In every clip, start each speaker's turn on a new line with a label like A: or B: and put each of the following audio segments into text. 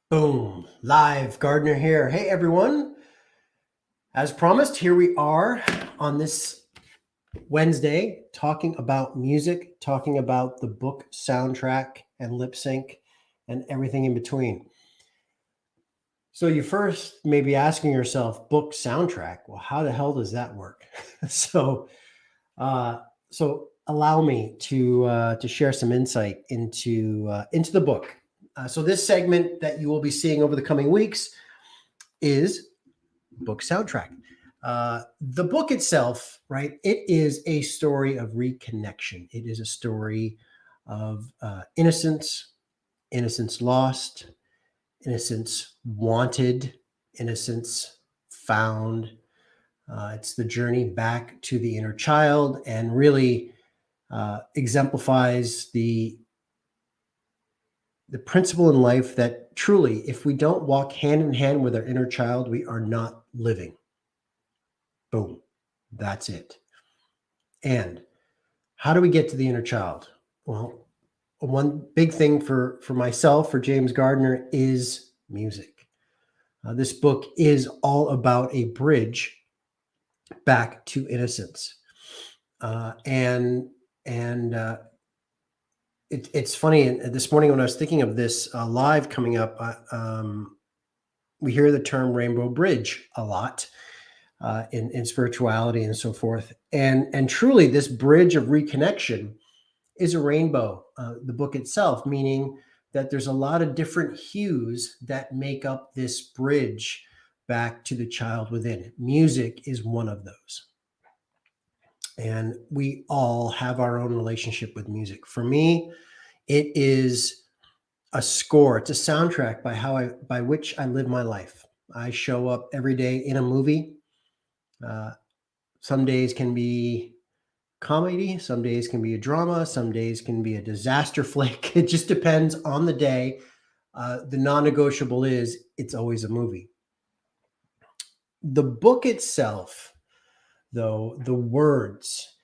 A: Boom, live, Gardner here. Hey everyone, as promised, here we are on this Wednesday talking about music, talking about the book soundtrack and lip sync and everything in between. So you first may be asking yourself, book soundtrack, well, how the hell does that work? so uh, so allow me to share some insight into the book. So this segment that you will be seeing over the coming weeks is book soundtrack. The book itself, right? It is a story of reconnection. It is a story of innocence, innocence lost, innocence wanted, innocence found. It's the journey back to the inner child and really exemplifies the principle in life that truly, if we don't walk hand in hand with our inner child, we are not living. Boom. That's it. And how do we get to the inner child? Well, one big thing for myself, for James Gardner, is music. This book is all about a bridge back to innocence. And it's funny. And this morning when I was thinking of this live coming up, we hear the term rainbow bridge a lot in spirituality and so forth. And truly, this bridge of reconnection is a rainbow, the book itself, meaning that there's a lot of different hues that make up this bridge back to the child within. Music is one of those. And we all have our own relationship with music. For me, it is a score. It's a soundtrack by which I live my life. I show up every day in a movie. Some days can be comedy, some days can be a drama, some days can be a disaster flick. It just depends on the day. The non-negotiable is it's always a movie. The book itself, though, the words,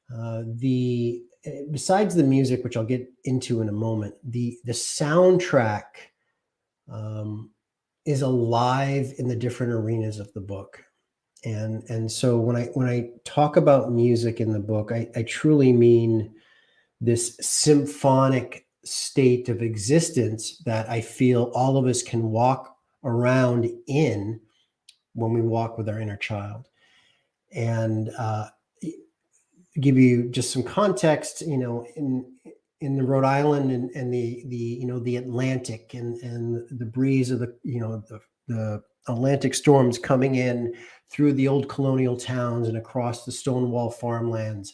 A: the besides the music, which I'll get into in a moment, the soundtrack is alive in the different arenas of the book. And so when I talk about music in the book, I truly mean this symphonic state of existence that I feel all of us can walk around in when we walk with our inner child. And give you just some context, in the Rhode Island and the Atlantic and the breeze of the Atlantic storms coming in through the old colonial towns and across the Stonewall farmlands.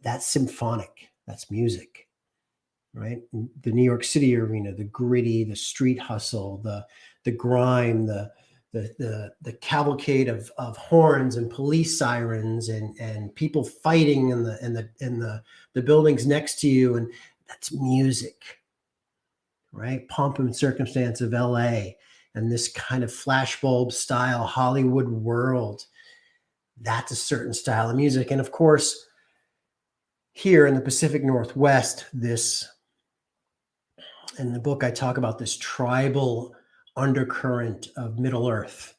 A: That's symphonic. That's music, right? The New York City arena, the gritty, the street hustle, the grime, the cavalcade of horns and police sirens and people fighting in the buildings next to you, and that's music, right? Pomp and circumstance of LA and this kind of flashbulb style Hollywood world. That's a certain style of music. And of course, here in the Pacific Northwest, in the book, I talk about this tribal undercurrent of Middle Earth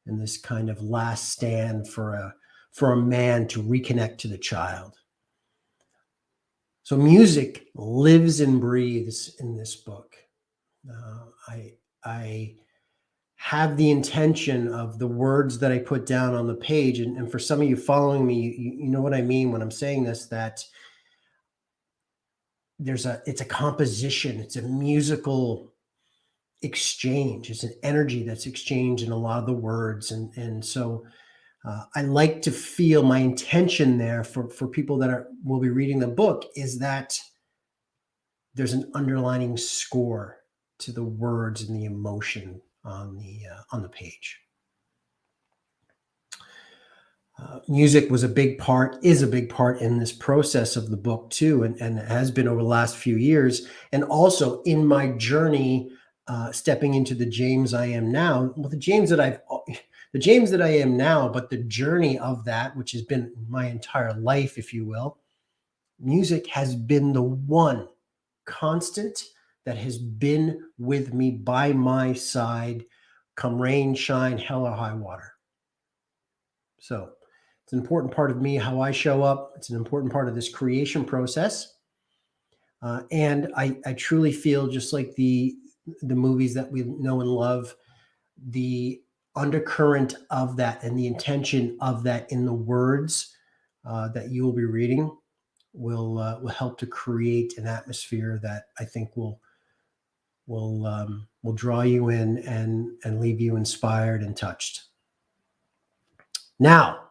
A: and this kind of last stand for a man to reconnect to the child. So music lives and breathes in this book. I have the intention of the words that I put down on the page. And for some of you following me, you know what I mean when I'm saying this, that it's a composition, it's a musical exchange, it's an energy that's exchanged in a lot of the words. And so I like to feel my intention there for people that will be reading the book is that there's an underlining score to the words and the emotion on the page. Music is a big part in this process of the book too, and has been over the last few years, and also in my journey stepping into the James I am now. Well, the James that I am now, but the journey of that, which has been my entire life, if you will, music has been the one constant that has been with me by my side, come rain, shine, hell or high water. So it's an important part of me, how I show up. It's an important part of this creation process. And I truly feel, just like the movies that we know and love, the undercurrent of that and the intention of that in the words that you will be reading will help to create an atmosphere that I think will draw you in and leave you inspired and touched. Now,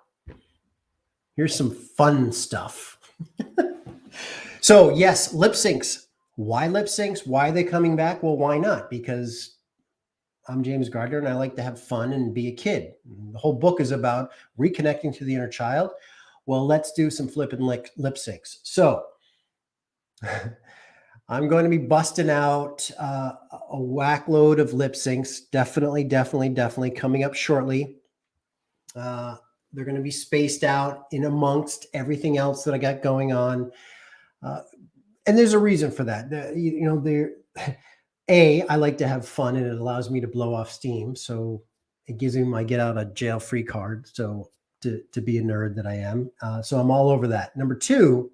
A: here's some fun stuff. So yes, lip syncs. Why lip syncs? Why are they coming back? Well, why not? Because I'm James Gardner and I like to have fun and be a kid. The whole book is about reconnecting to the inner child. Well, let's do some flipping lip syncs. So I'm going to be busting out a whack load of lip syncs. Definitely coming up shortly. They're going to be spaced out in amongst everything else that I got going on. And there's a reason for that. I like to have fun, and it allows me to blow off steam. So it gives me my get out of jail free card. So to be a nerd that I am. So I'm all over that. Number two,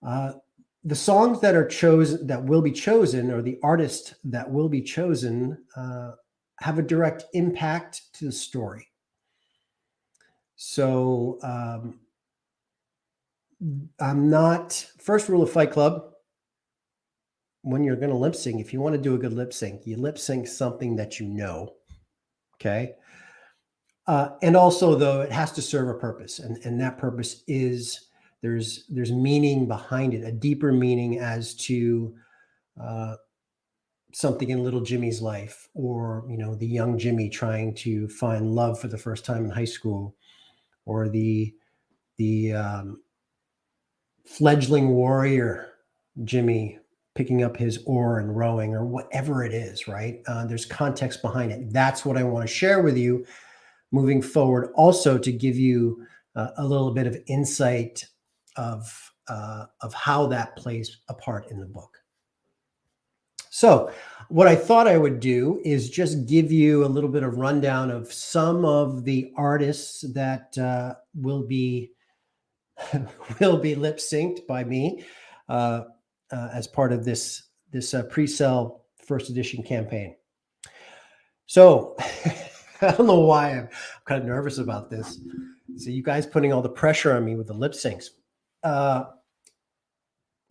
A: the songs that are chosen, that will be chosen, or the artists that will be chosen, have a direct impact to the story. So I'm not, first rule of Fight Club, when you're going to lip sync, if you want to do a good lip sync, you lip sync something that you know. Okay. And also, though, it has to serve a purpose. And that purpose is there's meaning behind it, a deeper meaning as to something in little Jimmy's life, or, the young Jimmy trying to find love for the first time in high school, or the fledgling warrior Jimmy picking up his oar and rowing, or whatever it is, right? There's context behind it. That's what I want to share with you moving forward, also to give you a little bit of insight of how that plays a part in the book. So what I thought I would do is just give you a little bit of rundown of some of the artists that will be lip synced by me as part of this pre-sale first edition campaign. So I don't know why I'm kind of nervous about this. So you guys putting all the pressure on me with the lip syncs. Of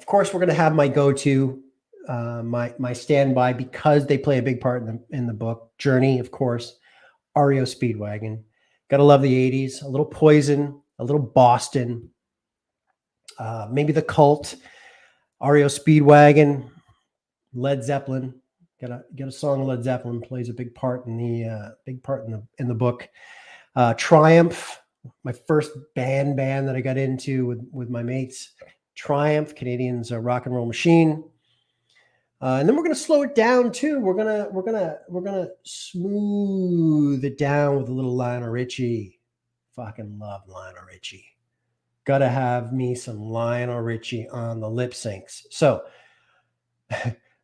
A: course, we're going to have my go-to, my standby, because they play a big part in the book. Journey, of course. REO Speedwagon. Got to love the 80s. A little Poison, a little Boston. Maybe The Cult. REO Speedwagon. Led Zeppelin. Got a song. Led Zeppelin plays a big part in the book. Triumph, my first band that I got into with my mates. Triumph, Canadians, rock and roll machine. And then we're gonna slow it down too. We're gonna smooth it down with a little Lionel Richie. Fucking love Lionel Richie. Gotta have me some Lionel Richie on the lip syncs. So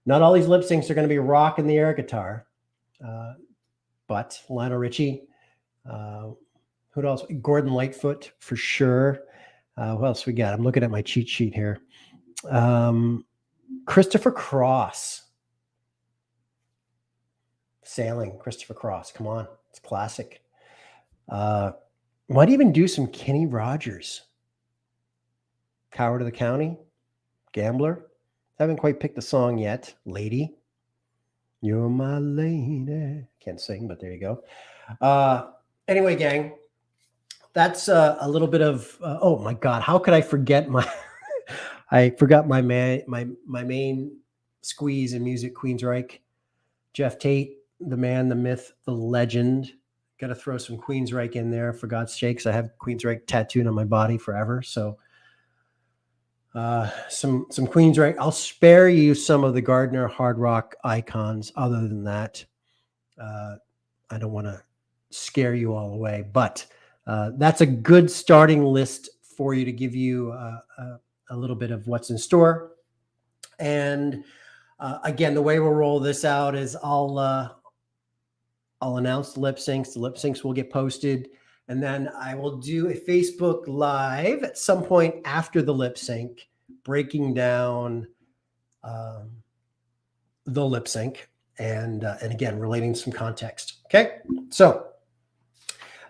A: not all these lip syncs are going to be rock in the air guitar, but Lionel Richie. Who else? Gordon Lightfoot for sure. What else we got? I'm looking at my cheat sheet here. Christopher Cross. Sailing, Christopher Cross. Come on, it's classic. Might even do some Kenny Rogers. Coward of the County, Gambler. Haven't quite picked the song yet. Lady. You're my lady. Can't sing, but there you go. Anyway, gang, that's a little bit of, oh my God, how could I forget I forgot my main squeeze in music, Queensryche. Jeff Tate, the man, the myth, the legend. Got to throw some Queensryche in there, for God's sakes. I have Queensryche tattooed on my body forever. So some Queensryche. I'll spare you some of the Gardner hard rock icons. Other than that, I don't want to scare you all away, but that's a good starting list for you to give you a little bit of what's in store. And again, the way we'll roll this out is I'll announce the lip syncs. The lip syncs will get posted, and then I will do a Facebook Live at some point after the lip sync, breaking down the lip sync and again relating some context. Okay, so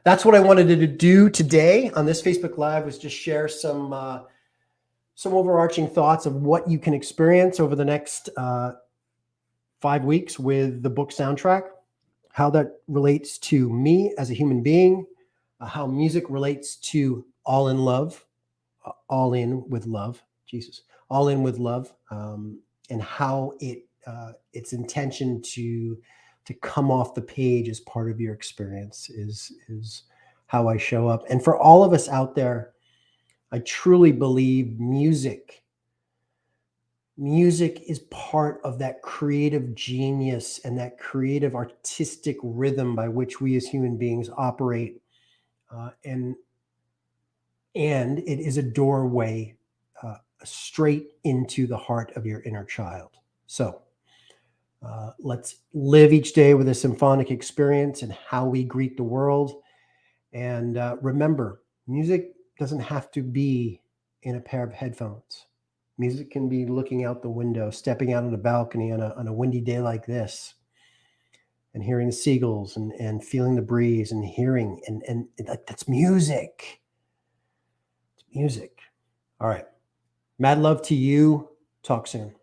A: that's what I wanted to do today on this Facebook Live, was just share some overarching thoughts of what you can experience over the next 5 weeks with the book soundtrack, how that relates to me as a human being, how music relates to All in Love, All in with Love, Jesus, All in with Love, and how its intention to come off the page as part of your experience is how I show up. And for all of us out there, I truly believe music is part of that creative genius and that creative artistic rhythm by which we as human beings operate. And it is a doorway straight into the heart of your inner child. So let's live each day with a symphonic experience and how we greet the world. And remember, music doesn't have to be in a pair of headphones. Music can be looking out the window, stepping out on the balcony on a windy day like this, and hearing the seagulls and feeling the breeze and hearing, and that's music. It's music. All right. Mad love to you. Talk soon.